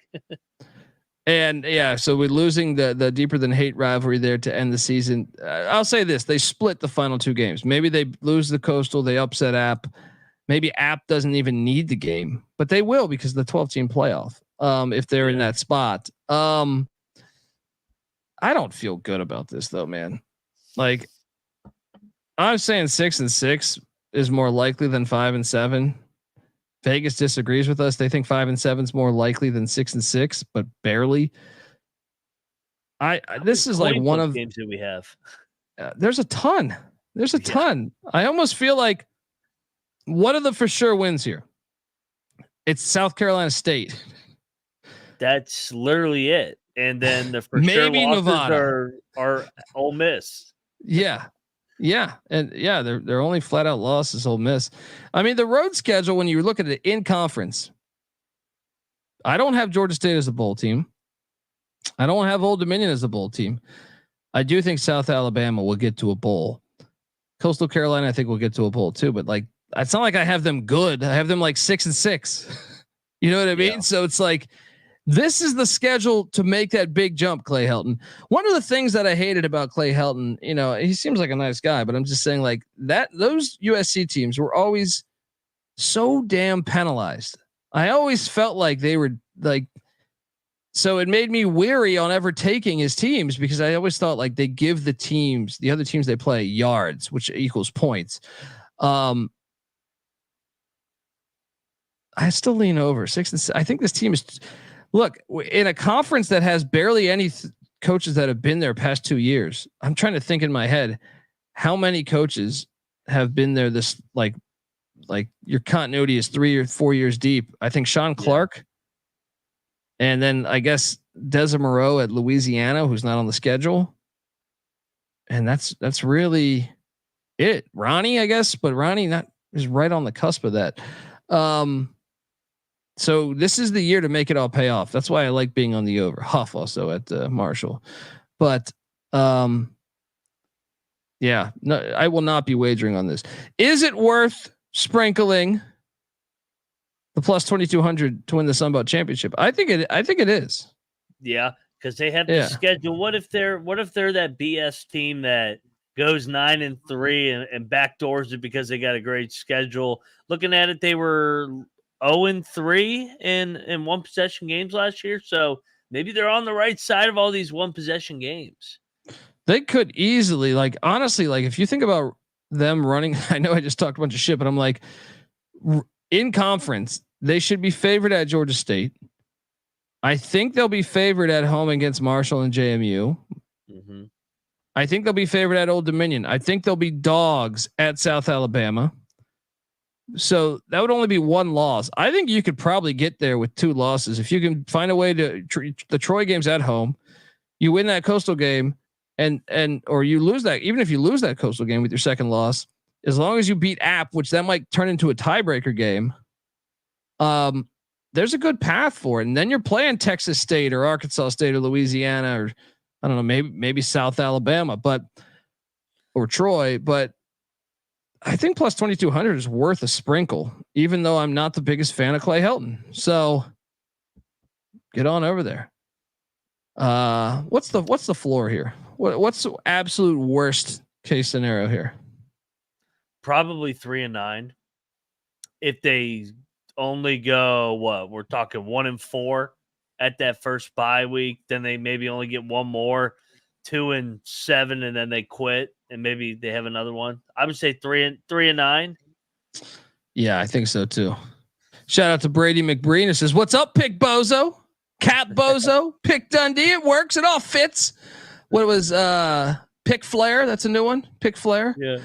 And yeah, so we're losing the deeper than hate rivalry there to end the season. I'll say this: they split the final 2 games. Maybe they lose the Coastal, they upset App. Maybe App doesn't even need the game, but they will because of the 12-team playoff. If they're in that spot. I don't feel good about this though, man. Like I'm saying 6-6 is more likely than 5-7. Vegas disagrees with us. They think 5-7 is more likely than 6-6, but barely. This is like one of games that we have. There's a ton. There's a ton. I almost feel like one of the for sure wins here. It's South Carolina State. That's literally it. And then the for maybe sure losses Nevada are Ole Miss. Yeah. And their only flat out loss is Ole Miss. I mean, the road schedule, when you look at it in conference, I don't have Georgia State as a bowl team. I don't have Old Dominion as a bowl team. I do think South Alabama will get to a bowl. Coastal Carolina, I think, will get to a bowl too. But like, it's not like I have them good. I have them like 6-6. You know what I mean? Yeah. So it's like, this is the schedule to make that big jump, Clay Helton. One of the things that I hated about Clay Helton, you know, he seems like a nice guy, but I'm just saying like that, those USC teams were always so damn penalized. I always felt like they were like, so it made me weary on ever taking his teams because I always thought like they give the other teams they play yards, which equals points. I still lean over 6-6. I think this team is, look, in a conference that has barely any coaches that have been there past 2 years. I'm trying to think in my head, how many coaches have been there this like your continuity is 3 or 4 years deep. I think Sean Clark. And then I guess Deza Moreau at Louisiana, who's not on the schedule. And that's really it. Ronnie, I guess, but Ronnie is right on the cusp of that. So this is the year to make it all pay off. That's why I like being on the over. Huff also at Marshall, but yeah, no, I will not be wagering on this. Is it worth sprinkling the plus 2,200 to win the Sun Belt Championship? I think it is. Yeah, because they have the schedule. What if they're that BS team that goes 9-3 and backdoors it because they got a great schedule? Looking at it, they were 0-3 in one possession games last year. So maybe they're on the right side of all these one possession games. They could easily, like, honestly, like if you think about them running, I know I just talked a bunch of shit, but I'm like, in conference, they should be favored at Georgia State. I think they'll be favored at home against Marshall and JMU. Mm-hmm. I think they'll be favored at Old Dominion. I think they'll be dogs at South Alabama. So that would only be one loss. I think you could probably get there with 2 losses. If you can find a way to the Troy game's at home, you win that Coastal game or you lose that, even if you lose that Coastal game with your second loss, as long as you beat App, which that might turn into a tiebreaker game. There's a good path for it. And then you're playing Texas State or Arkansas State or Louisiana, or I don't know, maybe South Alabama, or Troy, but I think plus 2,200 is worth a sprinkle, even though I'm not the biggest fan of Clay Helton. So get on over there. What's the floor here? What's the absolute worst case scenario here? Probably 3-9. If they only go, we're talking 1-4 at that first bye week, then they maybe only get one more, 2-7, and then they quit. And maybe they have another one. I would say 3-9. Yeah, I think so too. Shout out to Brady McBreen. It says, "What's up, Pick Bozo? Cap Bozo? Pick Dundee. It works. It all fits." What was Pick Flair? That's a new one. Pick Flair. Yeah.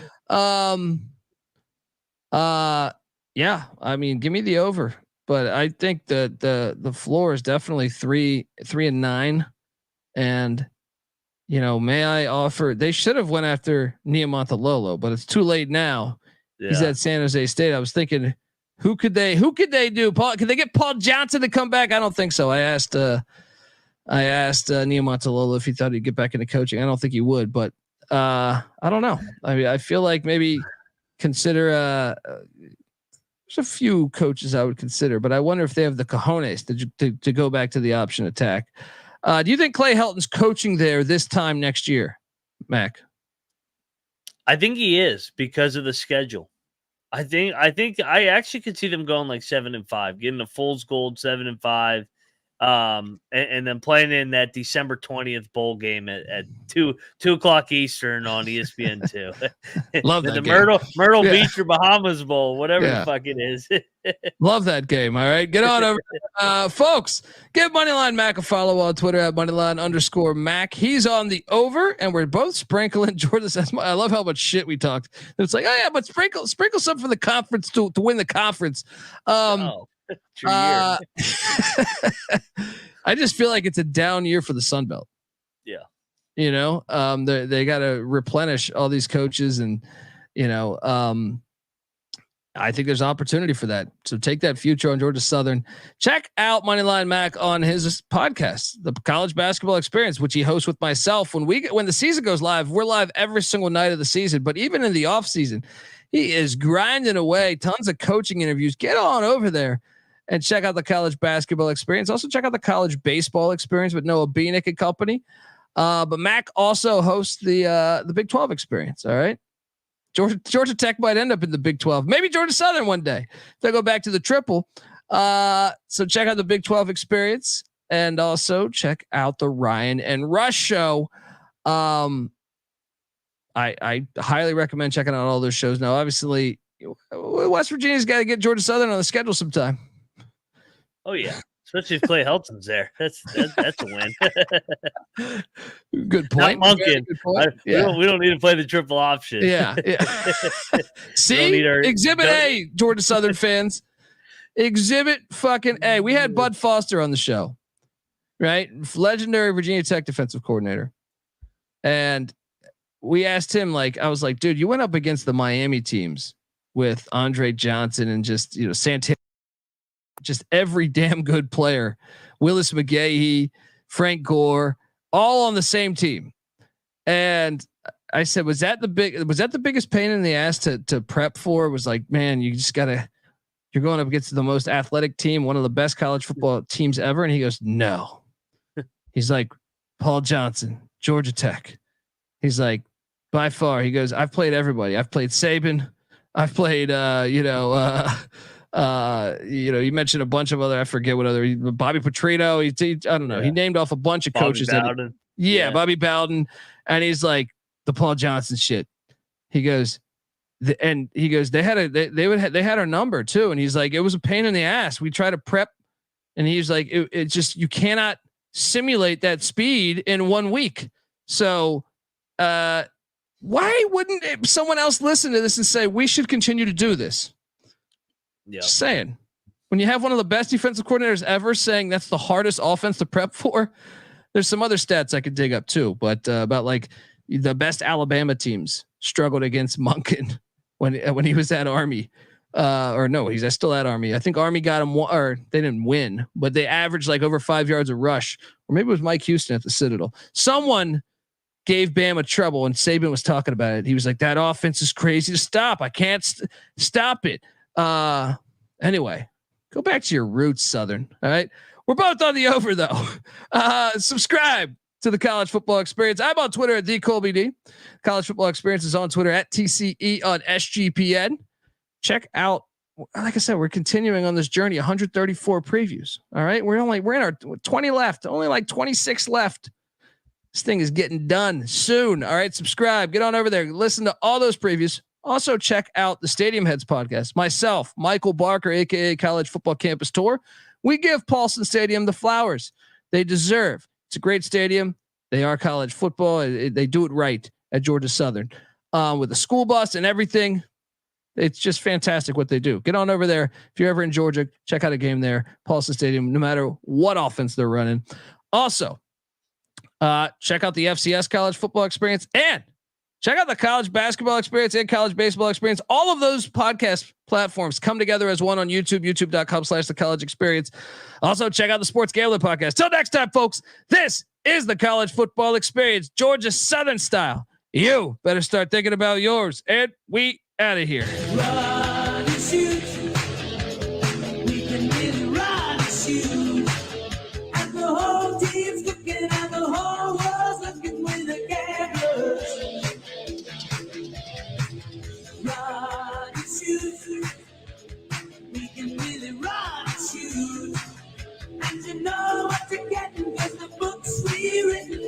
Yeah. I mean, give me the over, but I think that the floor is definitely 3-9, and. You know, may I offer? They should have went after Niumatalolo, but it's too late now. Yeah. He's at San Jose State. I was thinking, who could they do? Paul? Could they get Paul Johnson to come back? I don't think so. I asked Niumatalolo if he thought he'd get back into coaching. I don't think he would, but I don't know. I mean, I feel like maybe consider. There's a few coaches I would consider, but I wonder if they have the cojones to go back to the option attack. Do you think Clay Helton's coaching there this time next year, Mac? I think he is because of the schedule. I think I actually could see them going like 7-5, getting a Fool's Gold 7-5, and then playing in that December 20th bowl game at 2:00 Eastern on ESPN2. Love that the game. Myrtle Beach or Bahamas Bowl, whatever the fuck it is. Love that game. All right, get on over, folks. Give Moneyline Mac a follow on Twitter at Moneyline_Mac. He's on the over, and we're both sprinkling. Jordan says, "I love how much shit we talked." It's like, oh yeah, but sprinkle some for the conference to win the conference. I just feel like it's a down year for the Sun Belt. Yeah. You know, they got to replenish all these coaches, and I think there's opportunity for that. So take that future on Georgia Southern. Check out Moneyline Mac on his podcast, the College Basketball Experience, which he hosts with myself. When the season goes live, we're live every single night of the season. But even in the off season, he is grinding away. Tons of coaching interviews. Get on over there and check out the College Basketball Experience. Also check out the College Baseball Experience with Noah Beanick and company. But Mac also hosts the Big 12 Experience. All right. Georgia Tech might end up in the Big 12. Maybe Georgia Southern one day. They'll go back to the triple. So check out the Big 12 Experience, and also check out the Ryan and Rush Show. I highly recommend checking out all those shows. Now, obviously, West Virginia's got to get Georgia Southern on the schedule sometime. Oh yeah. Especially if Clay Helton's there. That's a win. Good point. Not Monken. We don't need to play the triple option. Yeah. See, Exhibit A, Georgia Southern fans. Exhibit fucking A. We had Bud Foster on the show, right? Legendary Virginia Tech defensive coordinator. And we asked him, I was like, dude, you went up against the Miami teams with Andre Johnson and just, Santana. Just every damn good player, Willis McGahee, Frank Gore, all on the same team. And I said, was that the biggest pain in the ass to prep for? It was like, man, you're going up against the most athletic team, one of the best college football teams ever. And he goes, no. He's like, Paul Johnson, Georgia Tech. He's like, by far. He goes, I've played everybody. I've played Saban. I've played, you mentioned a bunch of other, I forget what other, Bobby Petrino. I don't know. Yeah. He named off a bunch of coaches. Bobby Bowden. And he's like, the Paul Johnson shit. He goes, they had our number too. And he's like, it was a pain in the ass. We try to prep. And he's like, it just, you cannot simulate that speed in 1 week. So, why wouldn't someone else listen to this and say, we should continue to do this? Yeah. Just saying, when you have one of the best defensive coordinators ever saying that's the hardest offense to prep for, there's some other stats I could dig up too, but about the best Alabama teams struggled against Monken when he was at Army, or no, he's still at Army. I think Army got him or they didn't win, but they averaged over 5 yards a rush, or maybe it was Mike Houston at the Citadel. Someone gave Bama trouble, and Saban was talking about it. He was like, that offense is crazy to stop. I can't stop it. Anyway, go back to your roots, Southern. All right. We're both on the over though. Subscribe to the College Football Experience. I'm on Twitter at DColbyD. College Football Experience is on Twitter at TCE on SGPN. Check out, like I said, we're continuing on this journey, 134 previews. All right. We're in our 20 left, only 26 left. This thing is getting done soon. All right. Subscribe, get on over there. Listen to all those previews. Also check out the Stadium Heads podcast. Myself, Michael Barker, AKA College Football Campus Tour. We give Paulson Stadium the flowers they deserve. It's a great stadium. They are college football. They do it right at Georgia Southern, with a school bus and everything. It's just fantastic what they do. Get on over there. If you're ever in Georgia, check out a game there. Paulson Stadium, no matter what offense they're running. Also, check out the FCS College Football Experience and check out the College Basketball Experience and College Baseball Experience. All of those podcast platforms come together as one on YouTube, youtube.com/the College Experience. Also, check out the Sports Gambling Podcast. Till next time, folks, this is the College Football Experience, Georgia Southern style. You better start thinking about yours. And we out of here. Run and shoot. We can really run and shoot. And the whole team's looking and the whole world's looking with the cameras. Run and shoot. We can really run and shoot. And you know what you're getting, 'cause the books we written